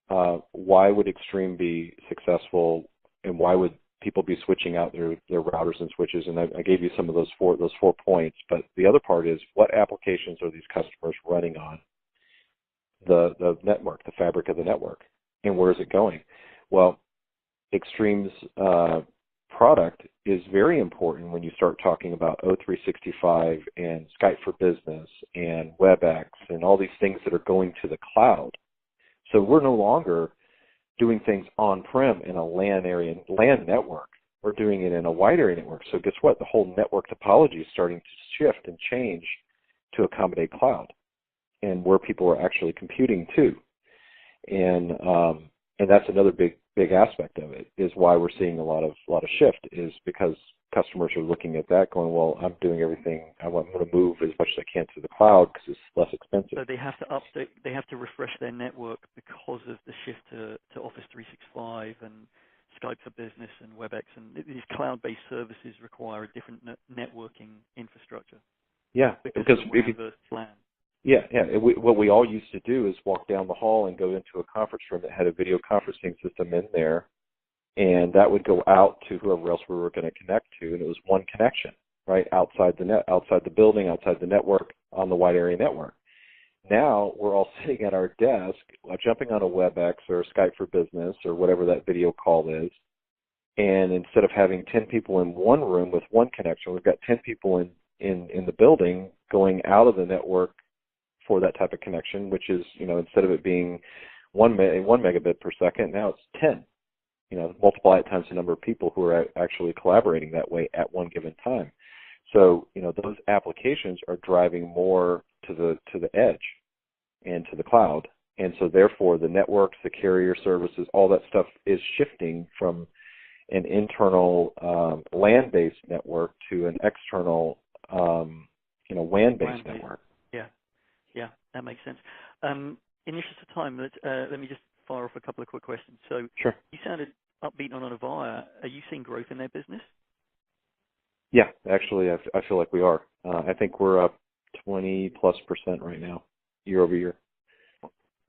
why would Extreme be successful, and why would people be switching out their routers and switches? And I gave you some of those four points, but the other part is, what applications are these customers running on the network, the fabric of the network, and where is it going? Well, Extreme's product is very important when you start talking about O365 and Skype for Business and WebEx and all these things that are going to the cloud. So we're no longer doing things on-prem in a LAN network. We're doing it in a wide area network. So guess what? The whole network topology is starting to shift and change to accommodate cloud and where people are actually computing too. And that's another big aspect of it, is why we're seeing a lot of shift, is because customers are looking at that going, well, I'm doing everything. I'm going to move as much as I can to the cloud because it's less expensive. So they have to update, they have to refresh their network because of the shift to Office 365 and Skype for Business and WebEx, and these cloud-based services require a different networking infrastructure. Yeah, because if you plan. Yeah. What we all used to do is walk down the hall and go into a conference room that had a video conferencing system in there, and that would go out to whoever else we were going to connect to, and it was one connection, right, outside the building, outside the network, on the wide area network. Now we're all sitting at our desk, jumping on a WebEx or Skype for Business or whatever that video call is, and instead of having 10 people in one room with one connection, we've got 10 people in the building going out of the network for that type of connection, which is, instead of it being 1 megabit per second, now it's 10. Multiply it times the number of people who are actually collaborating that way at one given time. So, those applications are driving more to the edge and to the cloud. And so therefore the networks, the carrier services, all that stuff is shifting from an internal LAN-based network to an external WAN-based network. Yeah, that makes sense. In the interest of time, let me just fire off a couple of quick questions. So sure. You sounded upbeat on Avaya. Are you seeing growth in their business? Yeah, actually, I feel like we are. I think we're up 20+% right now, year over year.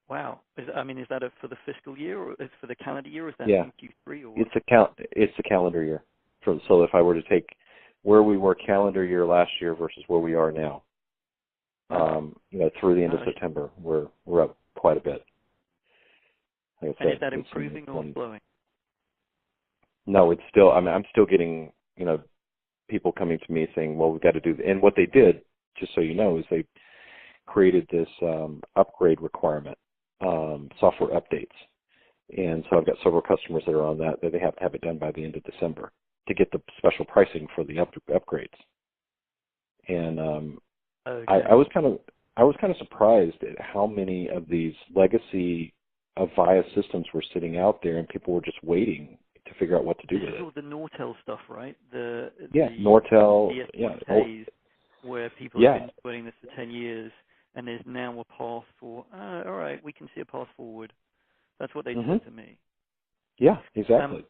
Wow. Is that for the fiscal year, or is for the calendar year, or is that in Q3? Or what? It's a calendar year. So if I were to take where we were calendar year last year versus where we are now, through the end of September, we're up quite a bit. Like I said, and is that improving or slowing? No, it's still. I'm still getting people coming to me saying, well, we've got to do. And what they did, just so you know, is they created this upgrade requirement, software updates. And so I've got several customers that are on that they have to have it done by the end of December to get the special pricing for the upgrades. And okay. I was kind of surprised at how many of these legacy Avaya systems were sitting out there, and people were just waiting to figure out what to do with it. All the Nortel stuff, right? Nortel. Where people have been putting this for 10 years, and there's now a path for, all right, we can see a path forward. That's what they said to me. Yeah, exactly.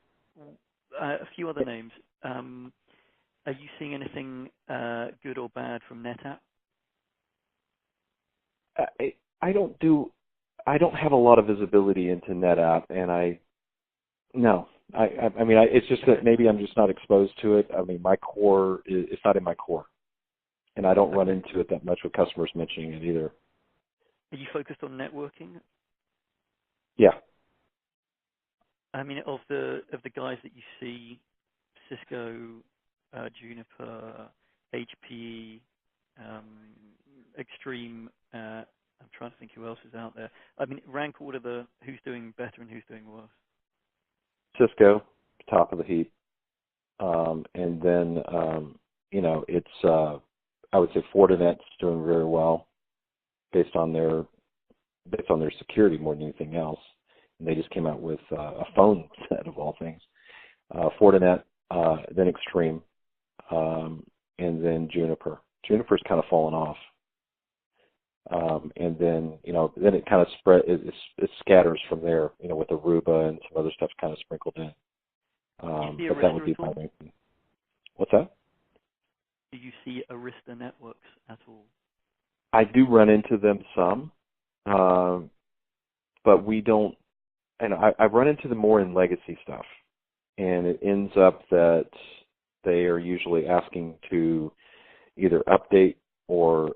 A few other names. Are you seeing anything good or bad from NetApp? I don't have a lot of visibility into NetApp, and it's just that maybe I'm just not exposed to it. My core it's not in my core, and I don't run into it that much with customers mentioning it either. Are you focused on networking? Yeah. Of the guys that you see, Cisco, Juniper, HP, Extreme. I'm trying to think who else is out there. Rank order who's doing better and who's doing worse. Cisco, top of the heap, and then it's I would say Fortinet's doing very well based on their security more than anything else. And they just came out with a phone set of all things. Fortinet, then Extreme, and then Juniper. Juniper's kind of fallen off. And then it kind of it scatters from there, with Aruba and some other stuff kind of sprinkled in. But that would be my ranking. What's that? Do you see Arista networks at all? I do run into them some, but we don't and I've run into them more in legacy stuff, and it ends up that they are usually asking to either update or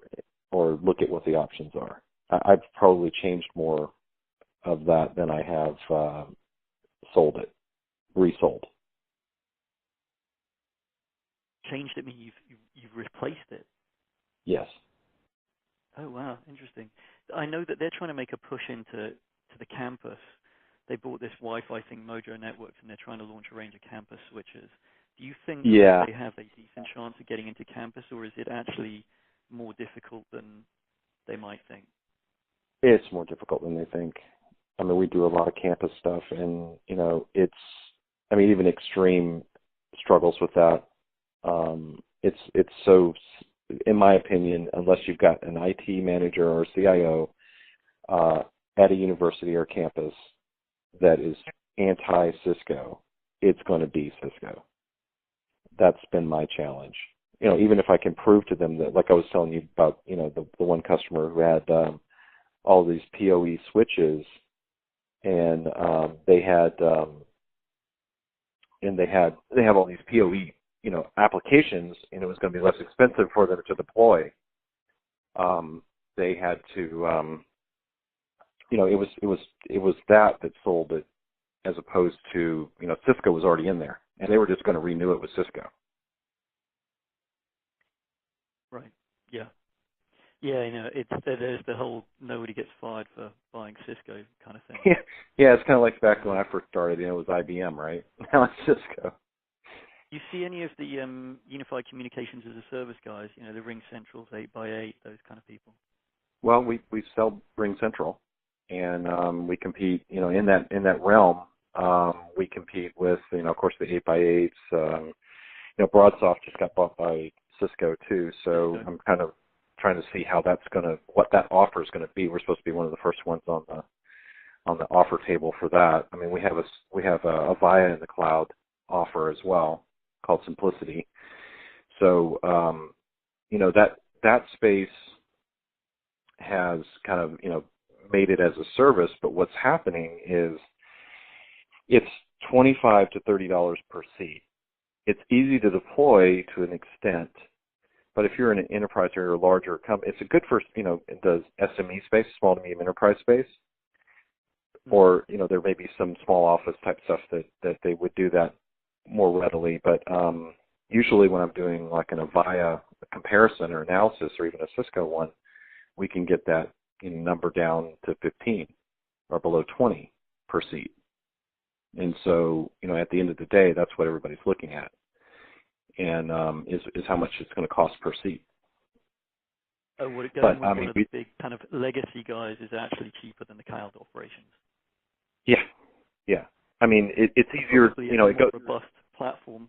look at what the options are. I've probably changed more of that than I have sold it, resold. Changed it mean you've replaced it? Yes. Oh wow, interesting. I know that they're trying to make a push into the campus. They bought this Wi-Fi thing, Mojo Networks, and they're trying to launch a range of campus switches. Do you think Yeah. they have a decent chance of getting into campus, or is it actually more difficult than they might think? It's more difficult than they think. I mean, we do a lot of campus stuff, and even Extreme struggles with that. It's so, in my opinion, unless you've got an IT manager or CIO at a university or campus that is anti-Cisco, it's going to be Cisco. That's been my challenge. Even if I can prove to them that, like I was telling you about, the one customer who had all these PoE switches, and they have all these PoE, applications, and it was going to be less expensive for them to deploy. They had to, it was that sold it, as opposed to, Cisco was already in there, and they were just going to renew it with Cisco. Right. Yeah. Yeah, there's the whole nobody gets fired for buying Cisco kind of thing. Yeah, it's kind of like back when I first started, it was IBM, right? Now it's Cisco. You see any of the unified communications as a service guys, the Ring Centrals, 8x8, those kind of people? Well, we sell Ring Central, and we compete, in that realm. We compete with, of course, the 8x8s. BroadSoft just got bought by Cisco too, so I'm kind of trying to see what that offer is going to be. We're supposed to be one of the first ones on the offer table for that. I mean, we have a Avaya in the cloud offer as well, called Simplicity. So, that space has kind of, made it as a service, but what's happening is it's $25 to $30 per seat. It's easy to deploy to an extent, but if you're in an enterprise or a larger company, it's a good for, it does SME space, small to medium enterprise space, or, there may be some small office type stuff that they would do that more readily, but usually when I'm doing like an Avaya comparison or analysis, or even a Cisco one, we can get that number down to 15 or below 20 per seat. And so, at the end of the day, that's what everybody's looking at, and is how much it's going to cost per seat. Oh, would it go with one of the big kind of legacy guys is actually cheaper than the cloud operations? Yeah. I mean, it's easier, it goes robust platform.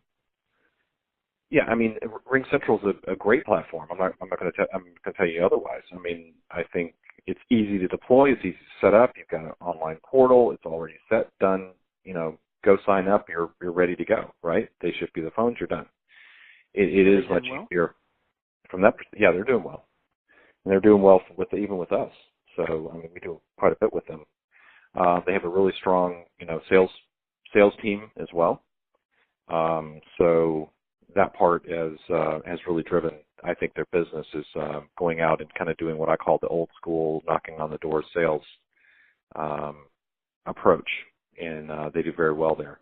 Yeah, I mean, Ring Central is a great platform. I'm not going to tell you otherwise. I mean, I think it's easy to deploy. It's easy to set up. You've got an online portal. It's already set, done. Go sign up. You're ready to go. Right? They ship you the phones. You're done. It is much easier from that. Yeah, they're doing well, and they're doing well even with us. So I mean, we do quite a bit with them. They have a really strong, sales team as well. So that part has really driven, I think, their business is going out and kind of doing what I call the old school knocking on the door sales approach, and they do very well there.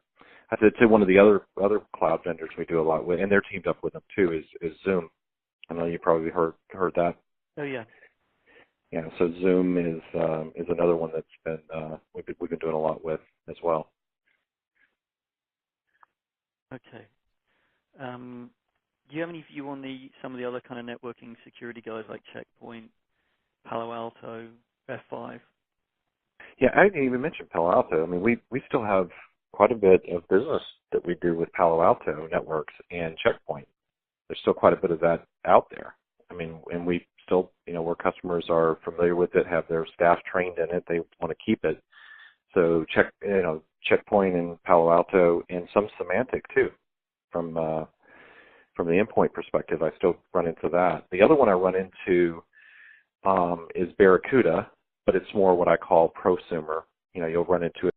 I'd say one of the other cloud vendors we do a lot with, and they're teamed up with them too, is Zoom. I know you probably heard that. Oh yeah. Yeah, so Zoom is another one that's been we've been doing a lot with as well. Okay. Do you have any view on some of the other kind of networking security guys like Checkpoint, Palo Alto, F5? Yeah, I didn't even mention Palo Alto. I mean, we still have quite a bit of business that we do with Palo Alto Networks and Checkpoint. There's still quite a bit of that out there. I mean, and we still, where customers are familiar with it, have their staff trained in it, they want to keep it. So Checkpoint and Palo Alto, and some Symantec too, from the endpoint perspective, I still run into that. The other one I run into is Barracuda, but it's more what I call prosumer. You'll run into